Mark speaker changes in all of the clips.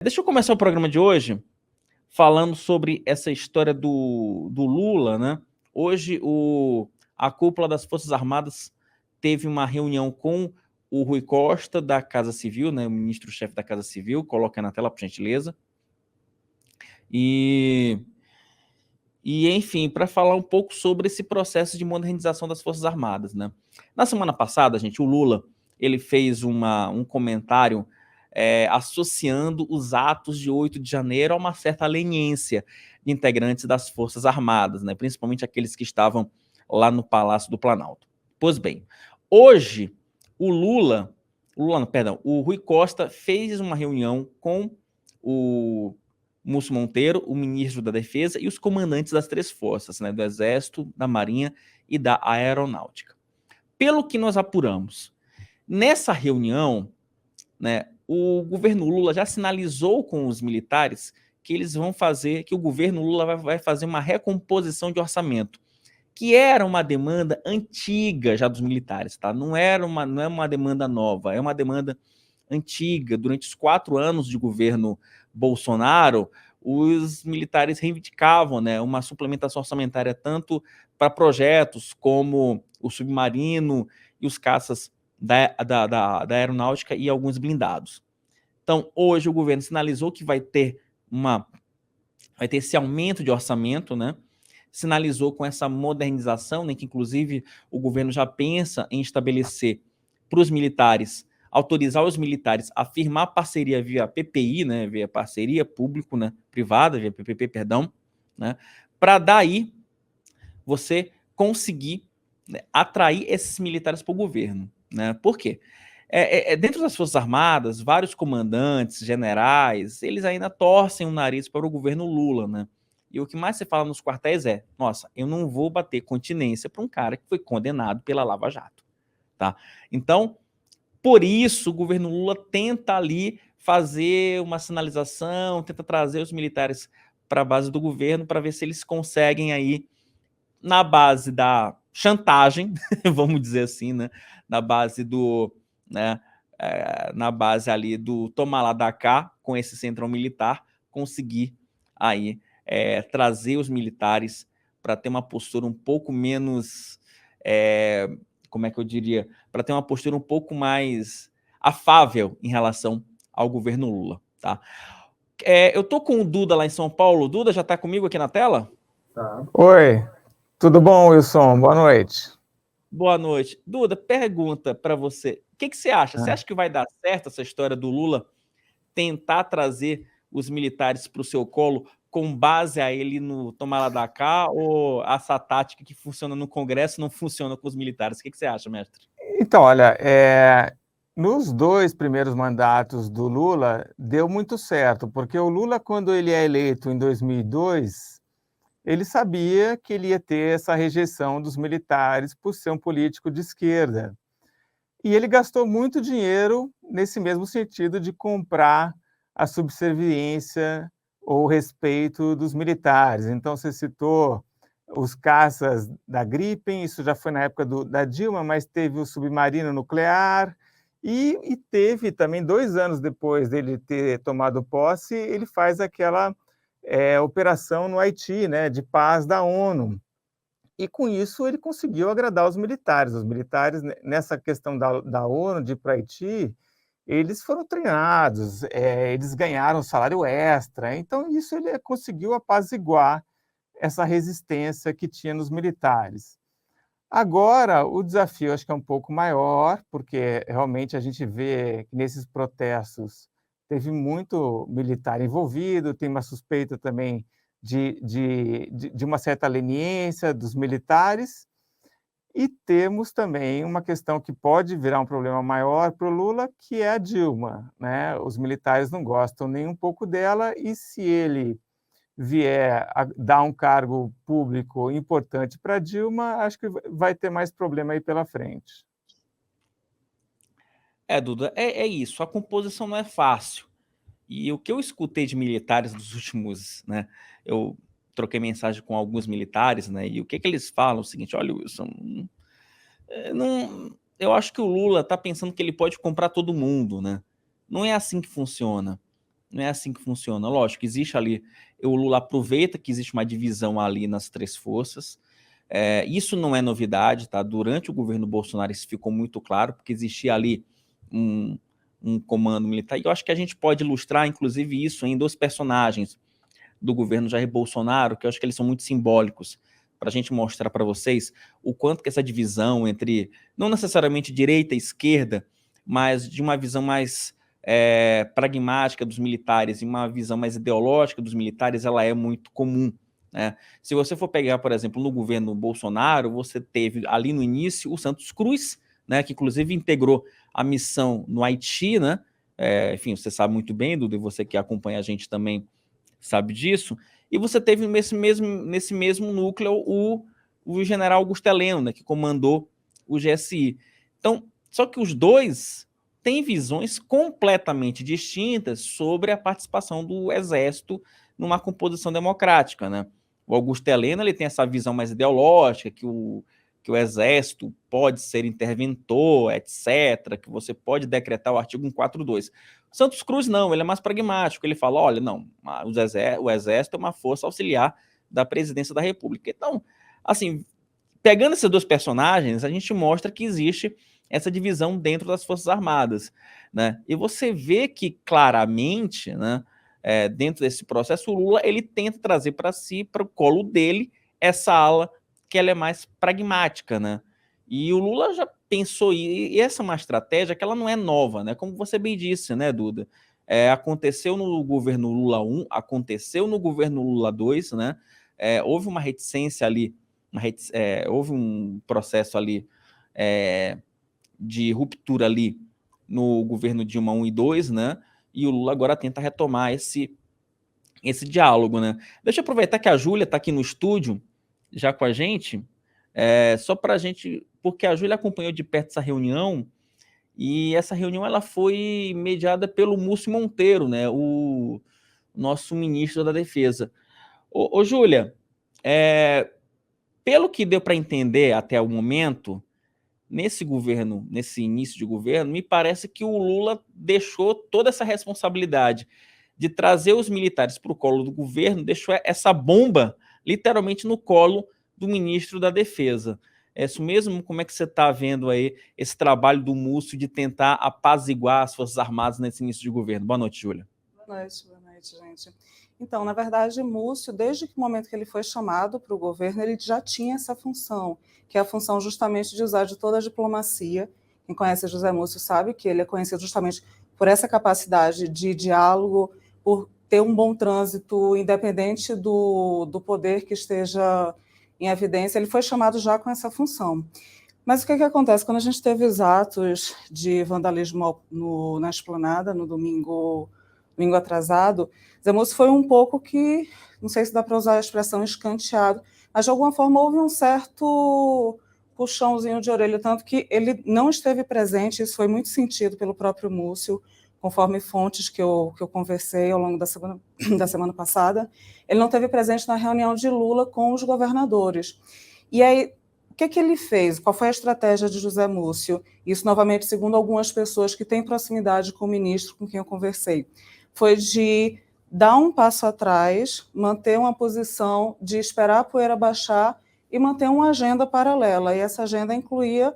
Speaker 1: Deixa eu começar o programa de hoje falando sobre essa história do Lula, né? Hoje a cúpula das Forças Armadas teve uma reunião com o Rui Costa, da Casa Civil, né? O ministro-chefe da Casa Civil. Coloca na tela, por gentileza. Enfim, para falar um pouco sobre esse processo de modernização das Forças Armadas, né? Na semana passada, gente, o Lula ele fez um comentário associando os atos de 8 de janeiro a uma certa leniência de integrantes das Forças Armadas, né? Principalmente aqueles que estavam lá no Palácio do Planalto. Pois bem, hoje o Rui Costa fez uma reunião com o Múcio Monteiro, o ministro da Defesa e os comandantes das três forças, né, do Exército, da Marinha e da Aeronáutica. Pelo que nós apuramos, nessa reunião, né, o governo Lula já sinalizou com os militares que eles vão fazer, que o governo Lula vai fazer uma recomposição de orçamento, que era uma demanda antiga já dos militares, tá? Não é uma demanda nova, é uma demanda antiga. Durante os 4 anos de governo Bolsonaro, os militares reivindicavam, né, uma suplementação orçamentária tanto para projetos como o submarino e os caças da aeronáutica e alguns blindados. Então, hoje o governo sinalizou que vai ter esse aumento de orçamento, né? Sinalizou com essa modernização, né, que inclusive o governo já pensa em estabelecer para os militares, autorizar os militares a firmar parceria via PPI, né, via parceria público, né, privada, via PPP, perdão, né, para daí você conseguir, né, atrair esses militares para o governo, né? Por quê? Dentro das Forças Armadas, vários comandantes, generais, eles ainda torcem o nariz para o governo Lula, né? E o que mais se fala nos quartéis é: nossa, eu não vou bater continência para um cara que foi condenado pela Lava Jato, tá? Então, por isso, o governo Lula tenta ali fazer uma sinalização, tenta trazer os militares para a base do governo para ver se eles conseguem aí, na base da chantagem, vamos dizer assim, né? Na base né, na base ali do tomar lá da cá, com esse centrão militar, conseguir aí trazer os militares para ter uma postura um pouco menos, como é que eu diria, para ter uma postura um pouco mais afável em relação ao governo Lula, tá? Eu tô com o Duda lá em São Paulo. O Duda já está comigo aqui na tela?
Speaker 2: Tá. Oi, tudo bom, Wilson? Boa noite.
Speaker 1: Boa noite. Duda, pergunta para você. O que você acha? Você acha que vai dar certo essa história do Lula tentar trazer os militares para o seu colo com base a ele no tomar lá da cá, ou essa tática que funciona no Congresso não funciona com os militares? O que você acha, mestre?
Speaker 2: Então, olha, nos 2 primeiros mandatos do Lula, deu muito certo, porque o Lula, quando ele é eleito em 2002, ele sabia que ele ia ter essa rejeição dos militares por ser um político de esquerda. E ele gastou muito dinheiro nesse mesmo sentido de comprar a subserviência ou o respeito dos militares. Então, você citou os caças da Gripen, isso já foi na época da Dilma, mas teve o submarino nuclear, e teve também, 2 anos depois dele ter tomado posse, ele faz aquela operação no Haiti, né, de paz da ONU. E com isso ele conseguiu agradar os militares. Os militares, nessa questão da ONU, de ir para Haiti, eles foram treinados, eles ganharam salário extra. Então, isso ele conseguiu apaziguar essa resistência que tinha nos militares. Agora, o desafio acho que é um pouco maior, porque realmente a gente vê que nesses protestos teve muito militar envolvido, tem uma suspeita também de uma certa leniência dos militares, e temos também uma questão que pode virar um problema maior para o Lula, que é a Dilma, né? Os militares não gostam nem um pouco dela, e se ele vier a dar um cargo público importante para Dilma, acho que vai ter mais problema aí pela frente.
Speaker 1: Duda, é isso. A composição não é fácil. E o que eu escutei de militares dos últimos, né? Eu troquei mensagem com alguns militares, né? E o que eles falam é o seguinte: olha, Wilson, eu acho que o Lula está pensando que ele pode comprar todo mundo, né? Não é assim que funciona. Não é assim que funciona. Lógico, existe ali, o Lula aproveita que existe uma divisão ali nas três forças. Isso não é novidade, tá? Durante o governo Bolsonaro isso ficou muito claro, porque existia ali um comando militar, e eu acho que a gente pode ilustrar, inclusive, isso em 2 personagens do governo Jair Bolsonaro, que eu acho que eles são muito simbólicos, para a gente mostrar para vocês o quanto que essa divisão entre, não necessariamente direita e esquerda, mas de uma visão mais pragmática dos militares e uma visão mais ideológica dos militares, ela é muito comum, né? Se você for pegar, por exemplo, no governo Bolsonaro, você teve ali no início o Santos Cruz, né, que inclusive integrou a missão no Haiti, né? Enfim, você sabe muito bem, Duda, e você que acompanha a gente também sabe disso. E você teve nesse mesmo núcleo o general Augusto Heleno, né, que comandou o GSI. Então, só que os dois têm visões completamente distintas sobre a participação do Exército numa composição democrática, né? O Augusto Heleno ele tem essa visão mais ideológica, que o Exército pode ser interventor, etc., que você pode decretar o artigo 142. Santos Cruz não, ele é mais pragmático, ele fala, olha, não, o Exército é uma força auxiliar da presidência da República. Então, assim, pegando esses 2 personagens, a gente mostra que existe essa divisão dentro das Forças Armadas, né? E você vê que claramente, né, dentro desse processo, o Lula ele tenta trazer para si, para o colo dele, essa ala que ela é mais pragmática, né? E o Lula já pensou, e essa é uma estratégia que ela não é nova, né? Como você bem disse, né, Duda? Aconteceu no governo Lula 1, aconteceu no governo Lula 2, né? Houve uma reticência ali, houve um processo ali de ruptura ali no governo Dilma 1 e 2, né? E o Lula agora tenta retomar esse diálogo, né? Deixa eu aproveitar que a Júlia está aqui no estúdio, já com a gente, só para a gente, porque a Júlia acompanhou de perto essa reunião, e essa reunião ela foi mediada pelo Múcio Monteiro, né? O nosso ministro da Defesa. Ô Júlia, pelo que deu para entender até o momento, nesse governo, nesse início de governo, me parece que o Lula deixou toda essa responsabilidade de trazer os militares para o colo do governo, deixou essa bomba literalmente no colo do ministro da Defesa. É isso mesmo? Como é que você está vendo aí esse trabalho do Múcio de tentar apaziguar as Forças Armadas nesse início de governo? Boa noite, Júlia.
Speaker 3: Boa noite, gente. Então, na verdade, Múcio, desde o momento que ele foi chamado para o governo, ele já tinha essa função, que é a função justamente de usar de toda a diplomacia. Quem conhece José Múcio sabe que ele é conhecido justamente por essa capacidade de diálogo, por ter um bom trânsito, independente do poder que esteja em evidência. Ele foi chamado já com essa função. Mas o que acontece? Quando a gente teve os atos de vandalismo na Esplanada, no domingo atrasado, Zé Múcio foi um pouco que, não sei se dá para usar a expressão escanteado, mas de alguma forma houve um certo puxãozinho de orelha, tanto que ele não esteve presente, isso foi muito sentido pelo próprio Múcio, conforme fontes que eu conversei ao longo da semana passada, ele não esteve presente na reunião de Lula com os governadores. E aí, o que ele fez? Qual foi a estratégia de José Múcio? Isso, novamente, segundo algumas pessoas que têm proximidade com o ministro com quem eu conversei, foi de dar um passo atrás, manter uma posição de esperar a poeira baixar e manter uma agenda paralela. E essa agenda incluía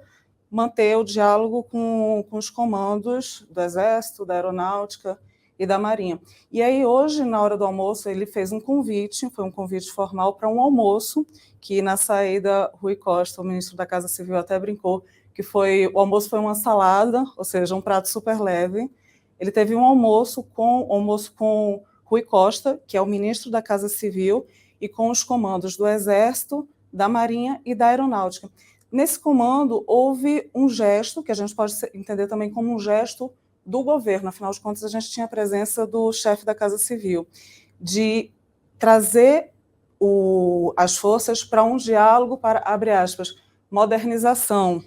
Speaker 3: manter o diálogo com os comandos do Exército, da Aeronáutica e da Marinha. E aí, hoje, na hora do almoço, ele fez um convite, foi um convite formal para um almoço, que na saída, Rui Costa, o ministro da Casa Civil, até brincou que o almoço foi uma salada, ou seja, um prato super leve. Ele teve um almoço com Rui Costa, que é o ministro da Casa Civil, e com os comandos do Exército, da Marinha e da Aeronáutica. Nesse comando, houve um gesto, que a gente pode entender também como um gesto do governo, afinal de contas, a gente tinha a presença do chefe da Casa Civil, de trazer as forças para um diálogo para, abre aspas, modernização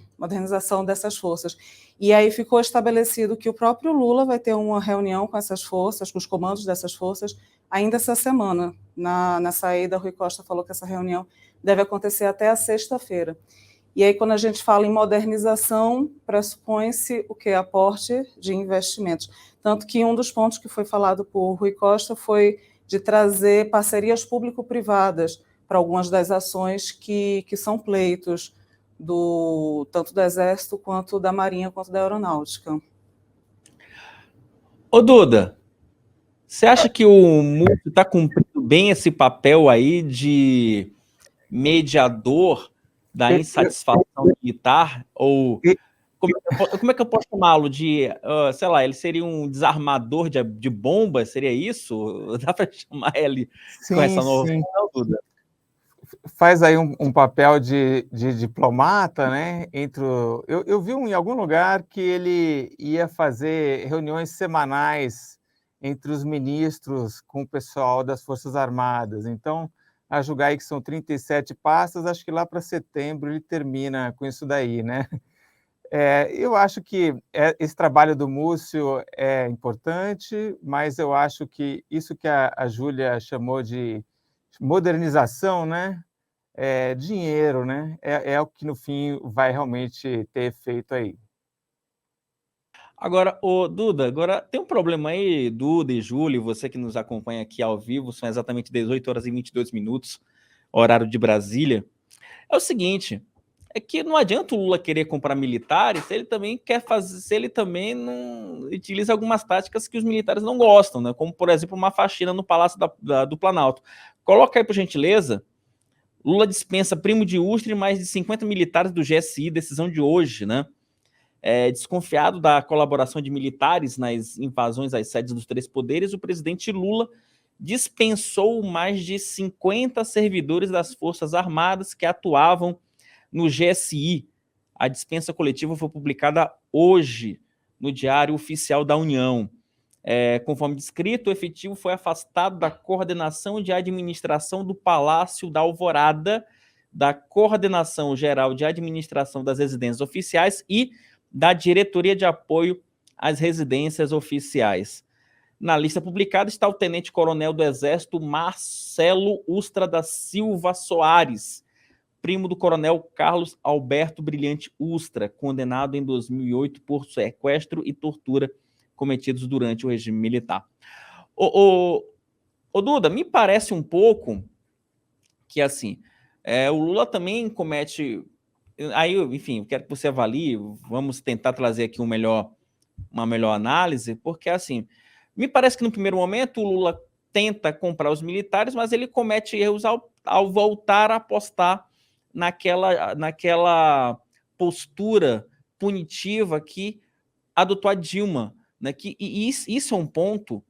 Speaker 3: dessas forças. E aí ficou estabelecido que o próprio Lula vai ter uma reunião com essas forças, com os comandos dessas forças, ainda essa semana. Na saída, Rui Costa falou que essa reunião deve acontecer até a sexta-feira. E aí, quando a gente fala em modernização, pressupõe-se o quê? Aporte de investimentos. Tanto que um dos pontos que foi falado por Rui Costa foi de trazer parcerias público-privadas para algumas das ações que são pleitos, tanto do Exército, quanto da Marinha, quanto da Aeronáutica.
Speaker 1: Ô, Duda, você acha que o Múcio está cumprindo bem esse papel aí de mediador da insatisfação militar? Ou como é que eu posso chamá-lo? Sei lá, ele seria um desarmador de bombas? Seria isso? Dá para chamar ele com essa nova função, Duda?
Speaker 2: Faz aí um papel de diplomata, né? Eu vi em algum lugar que ele ia fazer reuniões semanais entre os ministros com o pessoal das Forças Armadas. Então, a julgar aí que são 37 pastas, acho que lá para setembro ele termina com isso daí, né? Eu acho que esse trabalho do Múcio é importante, mas eu acho que isso que a Júlia chamou de modernização, né? Dinheiro, né? É o que no fim vai realmente ter efeito aí.
Speaker 1: Agora, Duda, tem um problema aí, Duda e Júlio, você que nos acompanha aqui ao vivo, são exatamente 18 horas e 22 minutos, horário de Brasília. É o seguinte, é que não adianta o Lula querer comprar militares se ele também se ele também não utiliza algumas táticas que os militares não gostam, né? Como, por exemplo, uma faxina no Palácio do Planalto. Coloca aí, por gentileza. Lula dispensa primo de Ustra e mais de 50 militares do GSI, decisão de hoje, né? Desconfiado da colaboração de militares nas invasões às sedes dos três poderes, o presidente Lula dispensou mais de 50 servidores das Forças Armadas que atuavam no GSI. A dispensa coletiva foi publicada hoje no Diário Oficial da União. Conforme descrito, o efetivo foi afastado da coordenação de administração do Palácio da Alvorada, da Coordenação Geral de Administração das Residências Oficiais e da Diretoria de Apoio às Residências Oficiais. Na lista publicada está o tenente-coronel do Exército Marcelo Ustra da Silva Soares, primo do coronel Carlos Alberto Brilhante Ustra, condenado em 2008 por sequestro e tortura cometidos durante o regime militar. Ô, Duda, me parece um pouco que, assim, o Lula também comete... Aí, enfim, quero que você avalie, vamos tentar trazer aqui uma melhor análise, porque, assim, me parece que no primeiro momento o Lula tenta comprar os militares, mas ele comete erros ao voltar a apostar naquela postura punitiva que adotou a Dilma, né? Isso é um ponto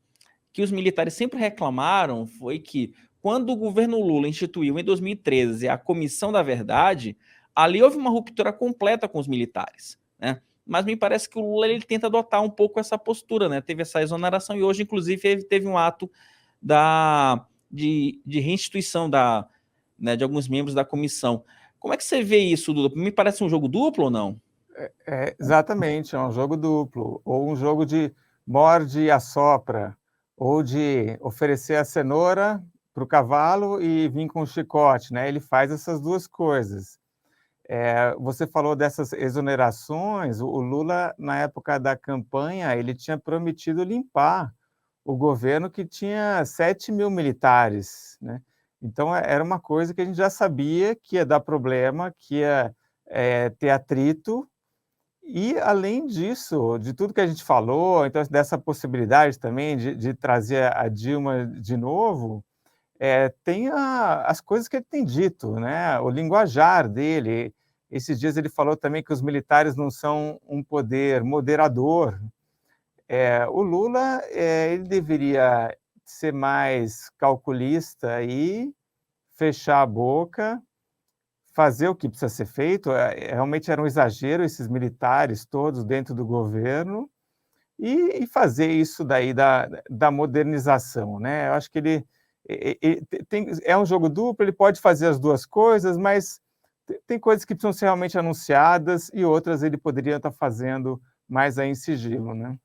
Speaker 1: que os militares sempre reclamaram, foi que quando o governo Lula instituiu em 2013 a Comissão da Verdade, ali houve uma ruptura completa com os militares, né? Mas me parece que o Lula ele tenta adotar um pouco essa postura, né? Teve essa exoneração e hoje, inclusive, teve um ato de reinstituição de alguns membros da comissão. Como é que você vê isso, Duda? Me parece um jogo duplo ou não?
Speaker 2: Exatamente, é um jogo duplo, ou um jogo de morde e assopra, ou de oferecer a cenoura para o cavalo e vir com o chicote, né? Ele faz essas duas coisas. Você falou dessas exonerações, o Lula, na época da campanha, ele tinha prometido limpar o governo que tinha 7 mil militares, né? Então, era uma coisa que a gente já sabia que ia dar problema, que ia ter atrito, e, além disso, de tudo que a gente falou, então, dessa possibilidade também de trazer a Dilma de novo, tem as coisas que ele tem dito, né? O linguajar dele. Esses dias ele falou também que os militares não são um poder moderador. O Lula ele deveria ser mais calculista e fechar a boca, fazer o que precisa ser feito. Realmente era um exagero esses militares todos dentro do governo, e fazer isso daí da modernização, né? Eu acho que ele é um jogo duplo, ele pode fazer as duas coisas, mas tem coisas que precisam ser realmente anunciadas e outras ele poderia estar fazendo mais aí em sigilo, né?